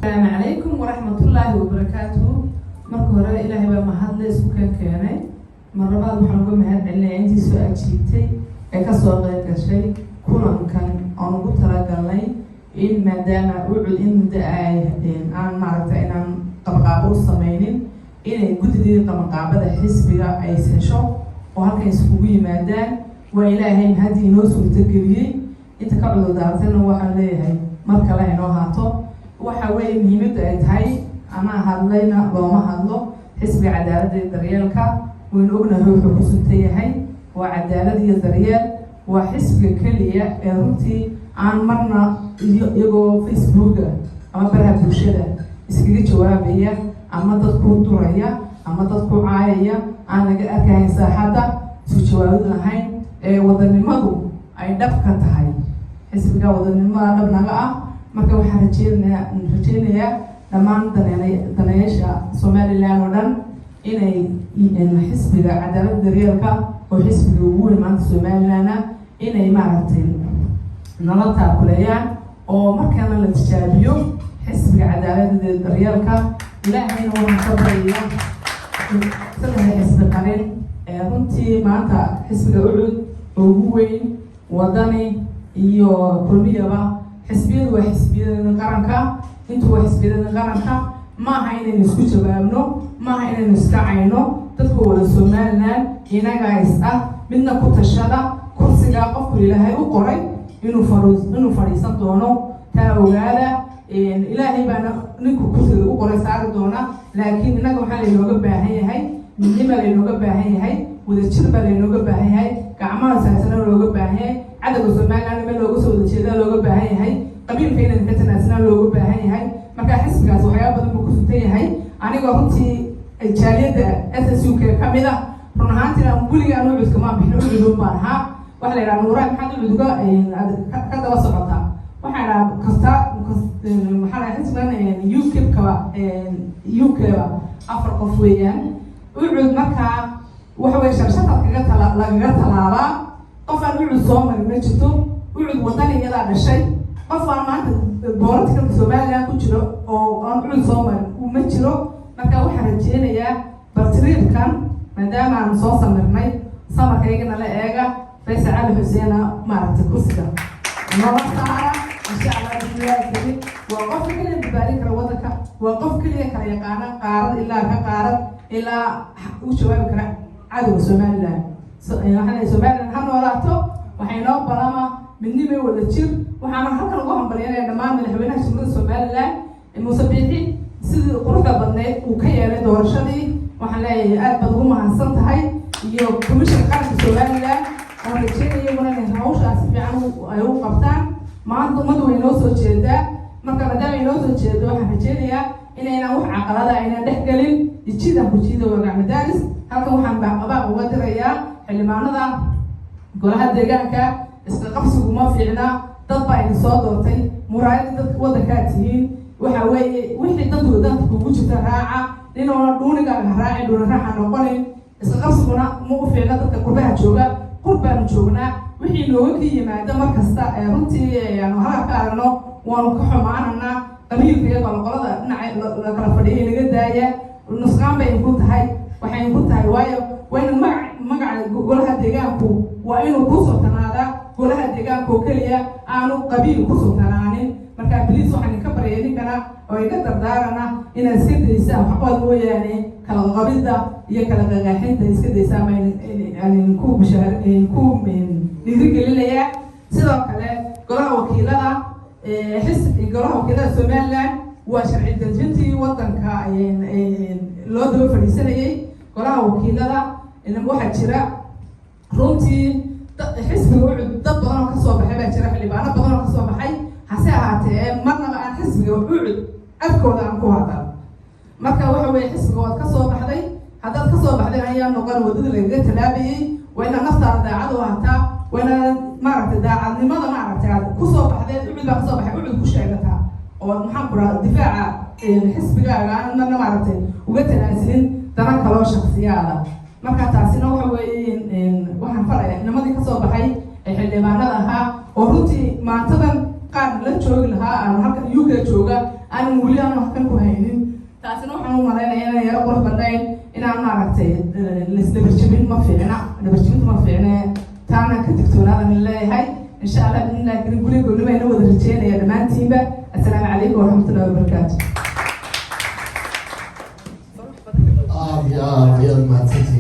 السلام عليكم ورحمة الله وبركاته. مركورة إلهي بمحل سكان كياني مرة بعد محنقوم هاد اللي عندي سؤال جيبتي كسر غير شيء كلهم كان أنا قلت لي إن ما دام أقعد إن دعاء أنا معرفة إن أنا طبقة الصمينين إن كنت دي طبقة بدأ حس بها أي سنشو وهالك يسوي مادان وإلهي هذه نوس وتجري أنت كعضو دارتنا وحليها مركلا هنا هاتو وحوي مهمة تهاي أنا هذلنا وما هذلو حسب عدالة الدريالك ونقولنا هو حكومتي هاي وعدالة الدريال وحسب كلية رمتي عن مرنا يجو فيسبوك أما برها بوشدة إسكيد جوابية أما تذكر طرية أما تذكر عاية أنا أكاين ساحة سجوابنا هاي وضن مدو أي دفكة هاي حسب وضن ما نبناها marka waxaan rajeynayaa dhammaan daneeyaasha Soomaaliland oo dhan inay xisbiga cadaaladda daryeelka oo xisbiga ugu weyn maanta Soomaaliland inay maaragtay nala taakulayaan oo markana la tijaabiyo xisbiga cadaaladda daryeelka ilaahayna waxaan ka baryaa saddex xisbi qaran runtii maanta xisbiga ugu weyn wadani iyo kulmiyaba حسبيد وحسبيد القرنكا انتو وحسبيد القرنكا ما هاينا نسكو جوابنو ما هاينا نسكعينو تدكو ولا سومالنا هنا جايس منا كتشادا كرسيغا قفو إلهي وقري إنو فريسان دونو تاوغادا إلهي بانا نكو كرسيغا وقري ساعد دونا لكن إنكو حالي لوغا باهي هاي نيما لنوغا باهي هاي وذا تشربا لنوغا باهي هاي كعمال ساسنا لوغا باهي عدد Soomaaliland meel loogu soo jeedaa looga baahan yahay qabiilkeena ka tanaasna looga baahan yahay marka xisbigaas waxyaabo badan ku suntan yahay aniga runtii jaaliyada SSUK kamida run ahaantina buliga aan u cusub ma bixin u dhulun baan ha waxa la yiraahdaa nuuraan maxaa u duga ka daba socota waxa la kasta waxa la xisbigan UK afar qof weeyaan u cud marka waxa way sharshada lagaga talaabaa qofaan wuxuu soo maray ma jirto wuxuu wadaniga dhashay qofaan maanta boorarka Soomaaliland ku jiro oo aan wuxuu soo maray ma jiro marka waxaan rajeynayaa bartiriirkan maadaama aan soo samirnay samarkaygana la eega Faysal Ali Hussein maaragtay kursiga nala saara insha Allah diyaarkii waa qof kale bari kara wadanka waa qof kale kala yaqaan qaarad ilaa ka qaarad ilaa u jawaabi kara cadawga Soomaaliland waxaan Soomaaliland han walaato waxay noo balama midnimo wada jir waxaan halkan ugu hambalyeynaa dhammaan madaxweynaha shirkadda Soomaaliland Muuse Biixi sidii quruxda badneed uu ka yeelay doorashadii waxaan leeyahay aad baad ugu mahadsan tahay iyo komishanka qaranka Soomaaliland oo rajeynayo inay hawshaas fiican ay u qabtaan maanta ummaddu way noo soo jeedaa marka maadaama ay noo soo jeedo waxaan rajeynayaa inayna wax caqabada ayna dhex galin jidda ku jida waga madaaris halkan waxaan baa uga dirayaa xildhibaanada golaha deegaanka iska qabsigu ma fiicna dad baa idin soo doortay muraayada dadka wadanka tihiin waxa weeye wixii dadku ugu jirta raaca inuu dhuuniga raaci dhuuna raaxa noqonin iska qabsiguna ma u fiicna dadka qurbaha jooga qurbaan joognaa wixii looga yimaado mar kasta runtii aan waxa ka aragno waanu ka xumaanana qabiilka iyo qolada dhinaca la kala fadhiyay laga daaya nusqaan bay ku tahay waxay ku tahay waayo وين مقع قولها دجانكو وإنه كوسو تنادا قولها دجانكو كليا أنو قبيل كوسو تنانين مركب بليس وحن كبر يعني كنا ويقدر دارنا إن السكت يسام حقول هو يعني كلا قبيل ده يكلا جاحين ده السكت يسام يعني نكوب شهر نكوب من نذيك اللي هي سيدا كلا قولها وكيلة حس قولها وكيلة Soomaaliland وشرعي الجنتي وطن كا لو دو فريسانية قولها وكيلة إن واحد شراء runtii xisbiga wuxuu dad badan oo ka soo baxay baa jira xildhibaano badan oo ka soo baxay hase ahaatee marnaba aan xisbiga wuxuu afkooda aan ku hadal marka waxa weeye xisbiga waad ka soo baxday haddaad ka soo baxday ayaa noqon wadada lagaga talaabayay waa inaad naftaada daacad u hataa waa inaad maaragtay daacadnimada maaragtay aad ku soo baxdeed wuxuu baa ka soo baxay wuxuu ku sheegataa oo maxaan ku rahaa difaaca xisbigaaga aan maaragtay uga tanaasulin dana kaloo shakhsiyaada marka taasina waxa weeye waxaan farayaa nimadii ka soo baxay xildhibaanada ahaa oo runtii maantadan qaar la joogi lahaa aan halkan UK jooga aan wali aan wax kan ku haynin taasina waxaan u maleynayaa inay yara qurux badnayn inaan maaragtay dabarjabin ma fiicna dabarjabinta ma fiicna taana ka digtoonaada min leeyahay insha Allah laakiin guriga wayna wada rajeynaya dhamaantiinba assalaamu calaykum waraxmatullahi wabarakaatuh يا mahadsantihiin